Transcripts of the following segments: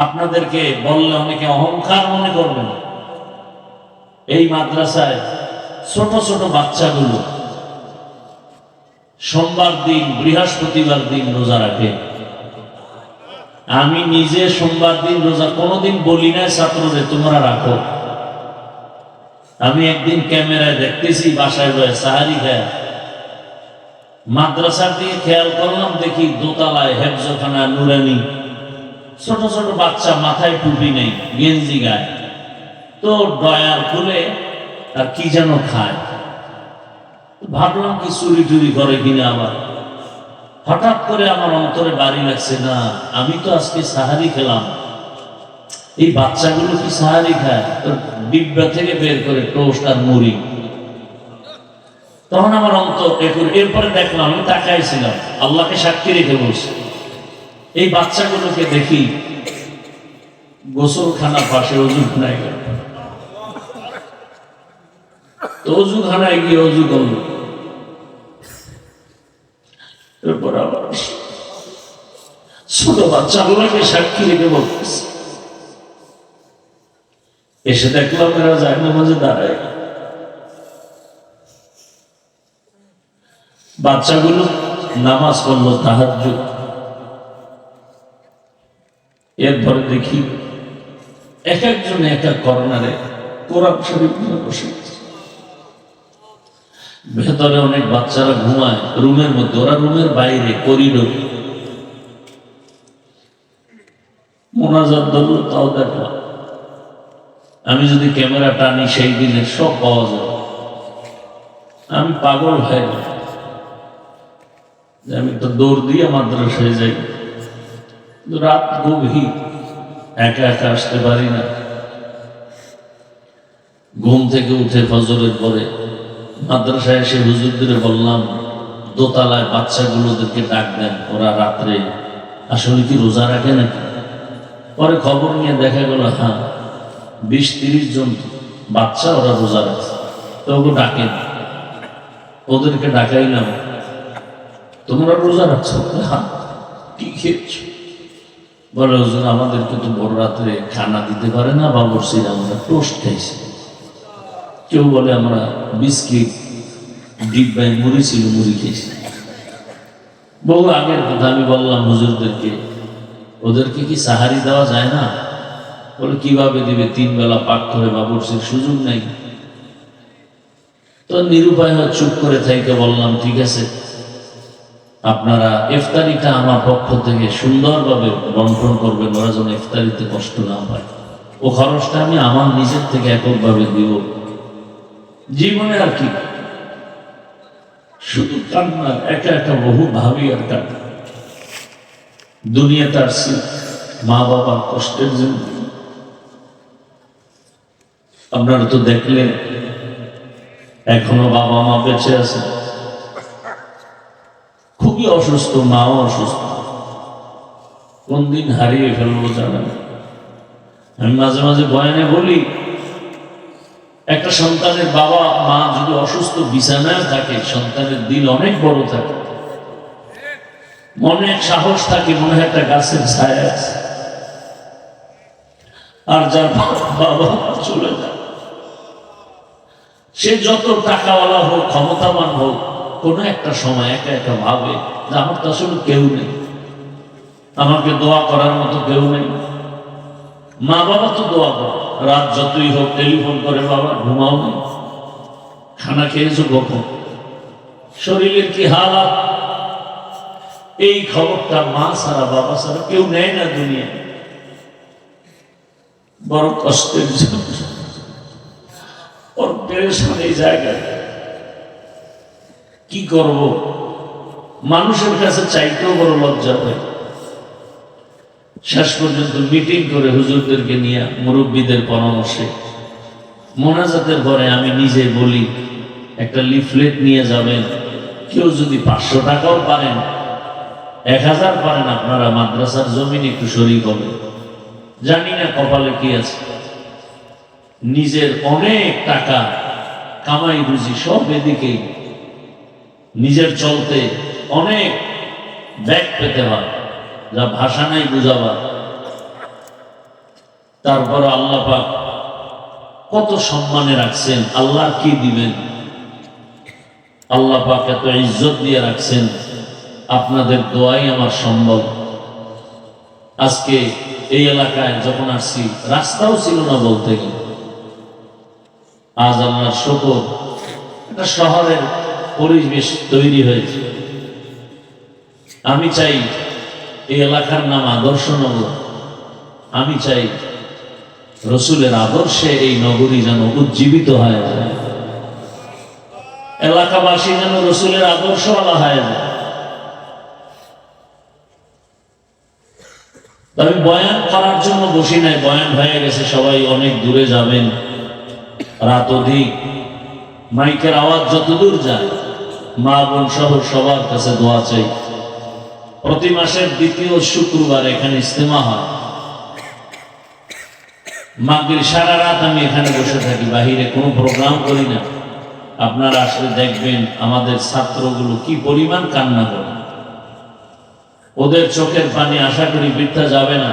আপনাদেরকে বললে অনেকে অহংকার মনে করবেন। এই মাদ্রাসায় ছোট ছোট বাচ্চাগুলো সোমবার দিন বৃহস্পতিবার দিন রোজা রাখে। আমি নিজে সোমবার দিন রোজা কোনোদিন বলি না ছাত্রদের তোমরা রাখো। আমি একদিন ক্যামেরায় দেখতেছি বাসায় বয়ে সাহারি খায়, মাদ্রাসার দিকে খেয়াল করলাম, দেখি দোতলায় হেফজখানা নুরানি ছোট ছোট বাচ্চা, মাথায় টুপি নেই, গেঞ্জি গায়ে, তো ডয়ার খুলে আর কি যেন খায়। ভাবলাম কি চুরি টুরি করে কিনা। আবার হঠাৎ করে আমার অন্তরে বাড়ি লাগছে, না আমি তো আজকে সাহারি খেলাম, এই বাচ্চাগুলো কি সাহারি খায়? তো ডিব্বা থেকে বের করে টোস্ট আর মুড়ি। তখন আমার অন্তর এরপরে দেখলাম, আমি তাকাইছিলাম, আল্লাহকে সাক্ষী রেখে বলছি, এই বাচ্চাগুলোকে দেখি গোসলখানার পাশে অজুখানায় গেল, তো অজুখানায় গিয়ে অজু করল। এরপর আবার ছোট বাচ্চাগুলোকে সাক্ষী রেখে বলতেছে, এসে দেখলাম এরা যায় নামাজে দাঁড়ায়। বাচ্চাগুলো নামাজ পড়লো তাহাজ্জুদ। এরপরে দেখি এক একজন এক এক কর্নারে কোরআন শরীফ নিয়ে বসে, ভেতরে অনেক বাচ্চারা ঘুমায় রুমের মধ্যে, ওরা রুমের বাইরে করিডোর মোনাজাত ধরল, তাও দেখলাম। আমি যদি ক্যামেরা টানি সেই দিনে সব পাওয়া যাবে। আমি পাগল হয়ে গেল, আমি তো দৌড় দিয়ে মাদ্রাসায় যাই, রাত গভীর, একা একা আসতে পারি না। ঘুম থেকে উঠে ফজরের পরে মাদ্রাসায় এসে হুজুরদের বললাম, দোতলায় বাচ্চাগুলোদেরকে ডাক দেন, ওরা রাত্রে আসলে কি রোজা রাখে নাকি। পরে খবর নিয়ে দেখা গেল, হ্যাঁ 20-30 জন বাচ্চা ওরা রোজা রাখছে। তো ওকে ডাকেন, ওদেরকে ডাকাইলাম, তোমরা রোজা রাখছো? হ্যাঁ। কি খেয়েছ? বলে হুজুর আমাদেরকে তো বড় রাত্রে খানা দিতে পারে না বাবুর্চিরা, আমরা টোস্ট খাইছি। কেউ বলে আমরা বিস্কিট, ডিব্বায় মুড়ি ছিল, মুড়ি খেয়েছি। বহু আগের কথা। আমি বললাম হুজুরদেরকে, ওদেরকে কি সাহারি দেওয়া যায় না? বলে কিভাবে দিবে, 3 বেলা পাক করে বাবুর্চির সুযোগ নেই। তো নিরুপায় হয় চুপ করে থাইকে বললাম, ঠিক আছে আপনারা ইফতারিটা আমার পক্ষ থেকে সুন্দরভাবে বন্টন করবেন, ওরা যেন ইফতারিতে কষ্ট না পায়। ও খরচটা আমি আমার নিজের থেকে এককভাবে দিব। জীবনে আর কি, শুধু কান্না, একা একা বহু ভাবি আর কান্না। দুনিয়াটা আসছি মা বাবার কষ্টের জন্য। আপনারা তো দেখলেন এখনো বাবা মা বেঁচে আছে, খুবই অসুস্থ, মাও অসুস্থ, কোন দিন হারিয়ে ফেলবো জানা না। আমি মাঝে মাঝে বয়ানে বলি, একটা সন্তানের বাবা মা যদি অসুস্থ বিছানায় থাকে, সন্তানের দিল অনেক বড় থাকে, মনে এক সাহস থাকে, মনে হয় একটা গাছের ছায়া আছে। আর যার বাবা চলে যায়, সে যত টাকাওয়ালা হোক, ক্ষমতাবান হোক, কোন একটা সময় একা একা ভাবে যে আমার তো আসলে কেউ নেই, আমাকে দোয়া করার মতো কেউ নেই। মা বাবা তো দোয়া করে, রাত যতই হোক টেলিফোন করে, বাবা ঘুমাও নেই, খানা খেয়েছো কখন, শরীরের কি হালাত, এই খবরটা মা ছাড়া বাবা ছাড়া কেউ নেয় না দুনিয়ায়। বড় কষ্টের জন্য ওর পেরেশান এই জায়গায়। কি করব, মানুষের কাছে চাইতেও বড় লজ্জা হয়। শেষ পর্যন্ত মিটিং করে হুজুরদেরকে নিয়ে মুরব্বীদের পরামর্শে মোনাজাতের পরে আমি নিজে বলি, একটা লিফলেট নিয়ে যাবেন, কেউ যদি 500 টাকাও পারেন, 1000 পারেন, আপনারা মাদ্রাসার জমিন একটু শরীক হবে। জানি না কপালে কি আছে, নিজের অনেক টাকা কামাই রুজি সব এদিকেই, নিজের চলতে অনেক ব্যাগ পেতে হয়, যা ভাষা নাই বুঝাবার। তারপর আল্লাহ পাক কত সম্মানে রাখছেন, আল্লাহ কি দিবেন, আল্লাহ পাক এত ইজ্জত দিয়ে রাখছেন। আপনাদের দোয়াই আমার সম্বল। আজকে এই এলাকায় যখন আসছি, রাস্তাও ছিল না বলতে গেলে। আজ আল্লাহর শুকর, একটা শহরের পরিবেশ তৈরি হয়েছে। আমি চাই এই এলাকার নাম আদর্শনগর। আমি চাই রসুলের আদর্শে এই নগরী যেন উজ্জীবিত হয়ে যায়, এলাকাবাসী যেন রসুলের আদর্শওয়ালা হয়ে যায়। আমি বয়ান করার জন্য বসি নাই, বয়ান হয়ে গেছে, সবাই অনেক দূরে যাবেন, রাত অধিক। মাইকের আওয়াজ যতদূর যায়, মা বোন সহ সবার কাছে দোয়া চাই। প্রতি মাসের দ্বিতীয় শুক্রবার এখানে ইজতেমা হয়। মাগরিব সারা রাত আমি এখানে বসে থাকি, বাহিরে কোনো প্রোগ্রাম করি না। আপনারা আসলে দেখবেন আমাদের ছাত্রগুলো কি পরিমাণ কান্না করে। ওদের চোখের পানি আশা করি বৃথা যাবে না।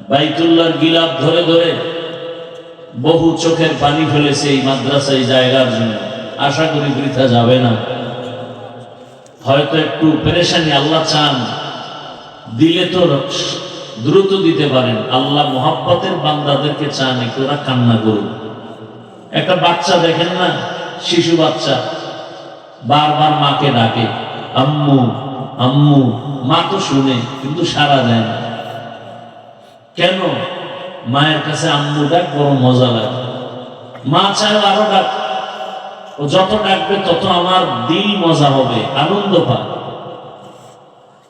বাইতুল্লাহর গিলাফ ধরে ধরে বহু চোখের পানি ফেলেছে এই মাদ্রাসা, এই জায়গার জন্য। আশা করি বৃথা যাবে না। হয়তো একটু পেরেশানি আল্লাহ চান, দিলে তো দ্রুত দিতে পারেন। আল্লাহ মোহাব্বতের বান্দাদেরকে চান একটু ওরা কান্না করুন। একটা বাচ্চা দেখেন না, শিশু বাচ্চা বারবার মাকে ডাকে, আম্মু আম্মু। মা তো শুনে কিন্তু সাড়া দেয় না। কেন? মায়ের কাছে আম্মু ডাক বড় মজা লাগে। মা চায় আরো ডাক, ও যত ডাকবে তত আমার দিল মজা হবে, আনন্দ পায়।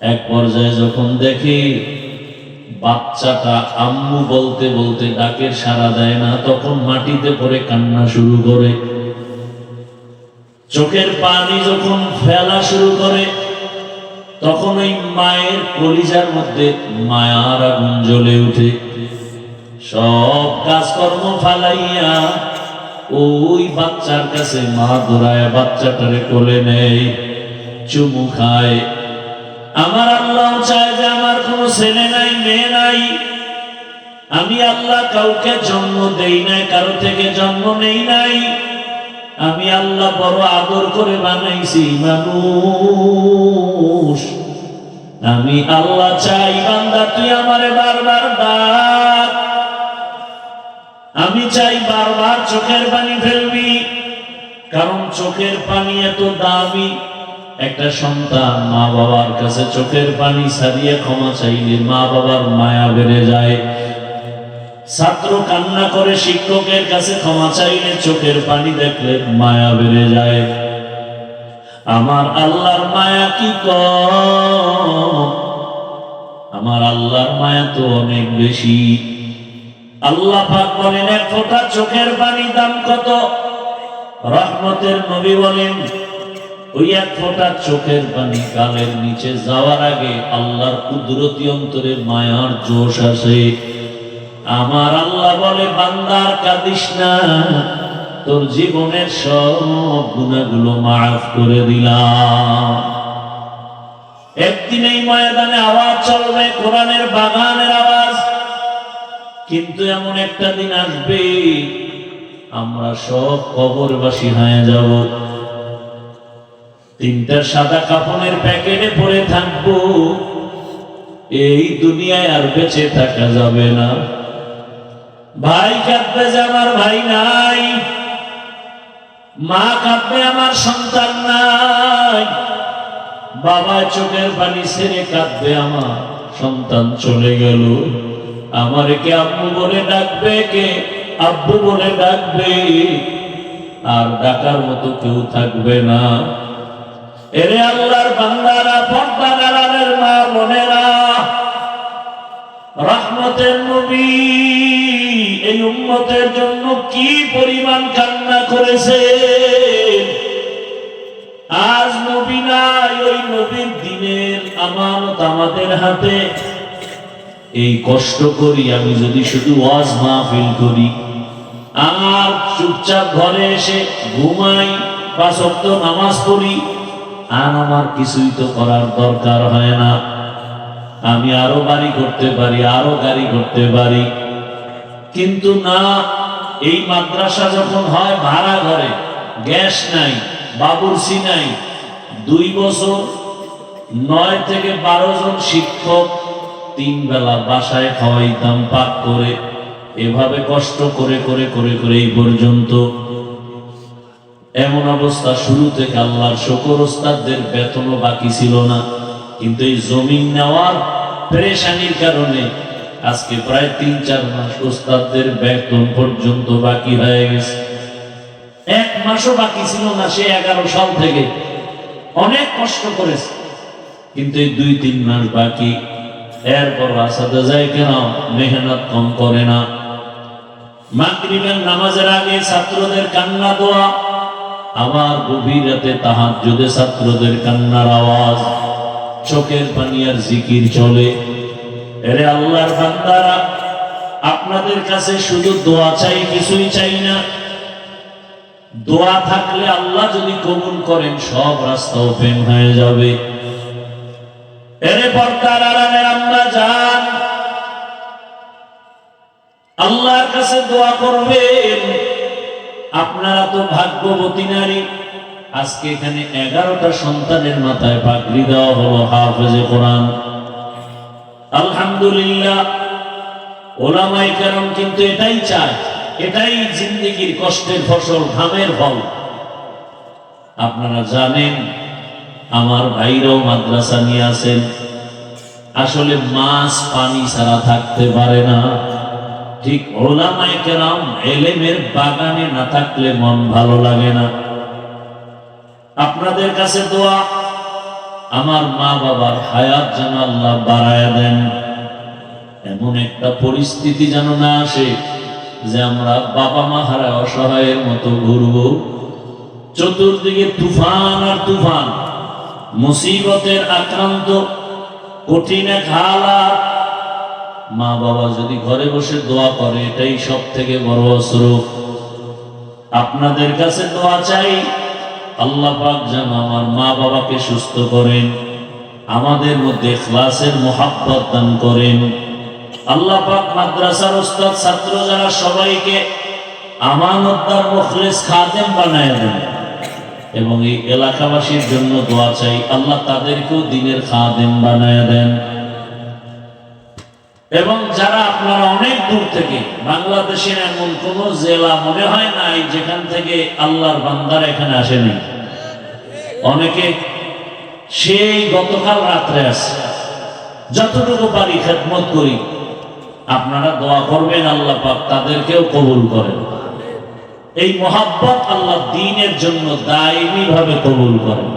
এক পর্যায়ে যখন দেখি বাচ্চাটা আম্মু বলতে বলতে ডাকের সাড়া দেয় না, তখন মাটিতে পড়ে কান্না শুরু করে। চোখের পানি যখন ফেলা শুরু করে, তখন ওই মায়ের কলিজার মধ্যে মায়ার আগুন জ্বলে উঠে। সব কাজকর্ম ফালাইয়া ওই বাচ্চার কাছে মা দৌড়ায় বাচ্চাটারে কোলে নেয়, চুমু খায়। আমার আল্লাহ চায় যে আমার কোনো ছেলে নাই, মেয়ে নাই। আমি আল্লাহ কাউকে জন্ম দেই নাই, কারো থেকে জন্ম নেই নাই। আমি আল্লাহ বড় আদর করে বানাইছি মানুষ। আমি আল্লাহ চাই বান্দা তুই আমারে বারবার ডাক। আমি চাই বারবার চোখের পানি ফেলবি, কারণ চোখের পানি এত দামি। একটা সন্তান মা বাবার কাছে চোখের পানি ছাড়িয়ে ক্ষমা চাইলে মা বাবার মায়া বেড়ে যায়। ছাত্র কান্না করে শিক্ষকের কাছে ক্ষমা চাইলে চোখের পানি দেখলে মায়া বেড়ে যায়। আমার আল্লাহর মায়া কি কম? আমার আল্লাহর মায়া তো অনেক বেশি। আল্লাহ পাক বলেন এক ফোঁটা চোখের পানি দাম কত? রহমতের নবী বলেন ওই এক ফোঁটা চোখের পানি গালের নিচে যাওয়ার আগে আল্লাহর কুদরতি অন্তরে মায়ার জোশ আসে। আমার আল্লাহ বলে বান্দার কাঁদিস না, তোর জীবনের সব গুনাহগুলো মাফ করে দিলাম। একদিন এই ময়দানে আওয়াজ চলবে কোরআনের বাগানের আওয়াজ, কিন্তু এমন একটা দিন আসবে আমরা সব কবরবাসী হয়ে যাব। তিনটা সাদা কাফনের প্যাকেটে পড়ে থাকবো। এই দুনিয়ায় আর বেঁচে থাকা যাবে না। ভাই কাঁদবে যে আমার ভাই নাই, মা কাঁদবে আমার সন্তান নাই, বাবা চোখের পানি ছেড়ে কাঁদবে আমার সন্তান চলে গেল। আমারে কে আব্বু বলে ডাকবে, কে আব্বু বলে ডাকবে, আর ডাকার মতো কেউ থাকবে না। এরে আল্লাহর বান্দারা, পর্দার আড়ালের মা বোনেরা, রহমতের নবী এই উম্মতের জন্য কি পরিমাণ কান্না করেছে। আজ নবী নাই, ওই নবীর দিনের আমানত আমাদের হাতে। এই কষ্ট করি আমি যদি শুধু ওয়াজ মাহফিল করি আর চুপচাপ ঘরে এসে ঘুমাই, 5 ওয়াক্ত নামাজ পড়ি, আর আমার কিছুই তো করার দরকার হয় না। আমি আরো বাড়ি করতে পারি, আরো গাড়ি করতে পারি, কিন্তু না, এই মাদ্রাসা যখন হয় ভাড়া ঘরে, গ্যাস নাই, বাবুর্চি নাই, 2 বছর 9 থেকে 12 জন শিক্ষক 3 বেলা বাসায় খাওয়াইতাম পাক করে। এভাবে কষ্ট করে করে করে করে এই পর্যন্ত। এমন অবস্থা, শুরু থেকে আল্লাহর শুকর, ওস্তাদদের বেতনও বাকি ছিল না। কিন্তু এই জমিন নেওয়ার পেরেশানির কারণে আজকে প্রায় 3-4 মাস ওস্তাদদের বেতন পর্যন্ত বাকি হয়ে গেছে। 1 মাসও বাকি ছিল না সে 11 সাল থেকে। অনেক কষ্ট করেছে, কিন্তু এই 2-3 মাস বাকি। এরপর আসাতে যায় কেন, মেহনত কম করে না। মাগরিবের নামাজের আগে ছাত্রদের কান্না দোয়া, আবার গভীর রাতে তাহাজ্জুদে ছাত্রদের কান্নার আওয়াজ, চোখের পানি আর জিকির চলে। এরে আল্লাহর বান্দারা, আপনাদের কাছে শুধু দোয়া চাই, কিছুই চাই না। দোয়া থাকলে আল্লাহ যদি কবুল করেন, সব রাস্তা ওপেন হয়ে যাবে। এরে পর্দার আড়ালের আম্মা জান, আল্লাহর কাছে দোয়া করবেন। আপনারা তো ভাগ্যবতী নারী। আজকে এখানে 11টা সন্তানের মাথায় পাগড়ি দেওয়া হলো হাফেজে কোরআন। আলহামদুলিল্লাহ। ওলামায়ে কেরাম কিন্তু এটাই চায়, এটাই জিন্দেগির কষ্টের ফসল, ঘামের ফল। আপনারা জানেন, আমার ভাইরাও মাদ্রাসা নিয়ে আসেন। আসলে মাছ পানি ছাড়া থাকতে পারে না। ঠিক ওলামায়ে কেরাম ইলমের বাগানে না থাকলে মন ভালো লাগে না। আপনাদের কাছে দোয়া, আমার মা বাবার হায়াত যেন আল্লাহ বাড়ায়া দেন। এমন একটা পরিস্থিতি যেন না আসে যে আমরা বাবা মা হারা অসহায়ের মতো ঘুরব। চতুর্দিকে তুফান আর তুফান, মুসিবতের আক্রান্ত, কঠিন এক হালাত। মা বাবা যদি ঘরে বসে দোয়া করে, এটাই সব থেকে বড় অস্ত্র। আপনাদের কাছে দোয়া চাই, আল্লাহ পাক যেন আমার মা বাবাকে সুস্থ করেন, আমাদের মধ্যে ইখলাসের মোহাব্বত দান করেন। আল্লাহ পাক মাদ্রাসার ওস্তাদ ছাত্র যারা সবাইকে আমানতদার মুখলিস খাদেম বানায় দেন। এবং এই এলাকাবাসীর জন্য দোয়া চাই, আল্লাহ তাদেরকেও দ্বীনের খাদেম বানায় দেন। এবং যারা আপনারা অনেক দূর থেকে, বাংলাদেশের এমন কোন জেলা মনে হয় নাই যেখান থেকে আল্লাহর বান্দারা এখানে আসেনি। অনেকে সেই গতকাল রাত্রে আসে। যতটুকু পারি খেদমত করি। আপনারা দোয়া করবেন, আল্লাহ পাক তাদেরকেও কবুল করেন। এই মোহাব্বত আল্লাহ দ্বীনের জন্য দায়ী ভাবে কবুল করেন।